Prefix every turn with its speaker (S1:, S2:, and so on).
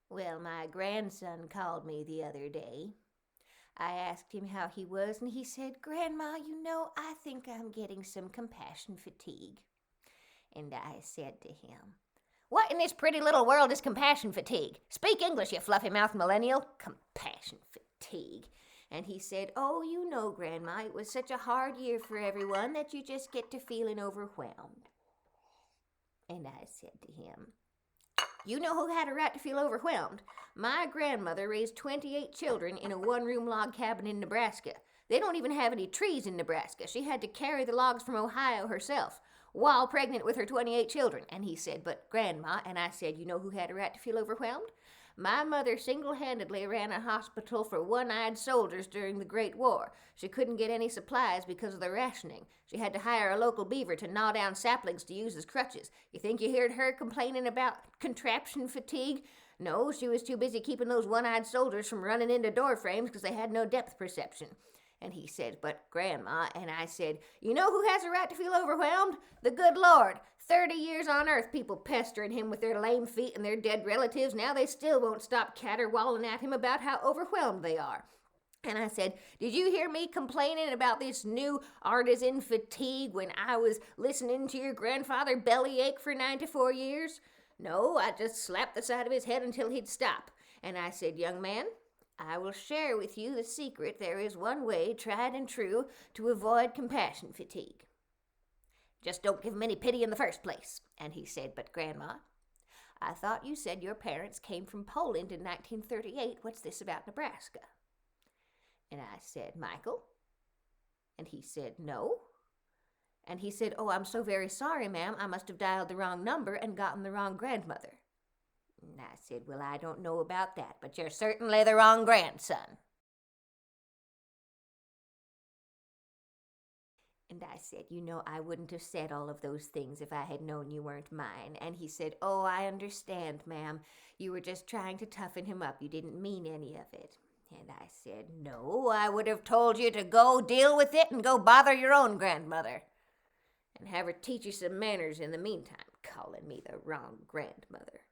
S1: Well, my grandson called me the other day. I asked him how he was, and he said, "Grandma, I think I'm getting some compassion fatigue." And I said to him, "What in this pretty little world is compassion fatigue? Speak English, you fluffy-mouthed millennial. Compassion fatigue." And he said, "Oh, Grandma, it was such a hard year for everyone that you just get to feeling overwhelmed." And I said to him, "You know who had a right to feel overwhelmed? My grandmother raised 28 children in a one-room log cabin in Nebraska. They don't even have any trees in Nebraska. She had to carry the logs from Ohio herself while pregnant with her 28 children." And he said, "But Grandma," and I said, "You know who had a right to feel overwhelmed? My mother single-handedly ran a hospital for one-eyed soldiers during the Great War. She couldn't get any supplies because of the rationing. She had to hire a local beaver to gnaw down saplings to use as crutches. You think you heard her complaining about contraption fatigue? No, she was too busy keeping those one-eyed soldiers from running into door frames because they had no depth perception." And he said, "But Grandma," and I said, "You know who has a right to feel overwhelmed? The good Lord. 30 years on earth, people pestering him with their lame feet and their dead relatives. Now they still won't stop caterwauling at him about how overwhelmed they are." And I said, "Did you hear me complaining about this new artisan fatigue when I was listening to your grandfather bellyache for 94 years? No, I just slapped the side of his head until he'd stop." And I said, "Young man, I will share with you the secret. There is one way, tried and true, to avoid compassion fatigue. Just don't give him any pity in the first place." And he said, "But Grandma, I thought you said your parents came from Poland in 1938. What's this about Nebraska?" And I said, "Michael?" And he said, "No." And he said, "Oh, I'm so very sorry, ma'am. I must have dialed the wrong number and gotten the wrong grandmother." And I said, "Well, I don't know about that, but you're certainly the wrong grandson." And I said, "I wouldn't have said all of those things if I had known you weren't mine." And he said, "Oh, I understand, ma'am. You were just trying to toughen him up. You didn't mean any of it." And I said, "No, I would have told you to go deal with it and go bother your own grandmother. And have her teach you some manners in the meantime, calling me the wrong grandmother."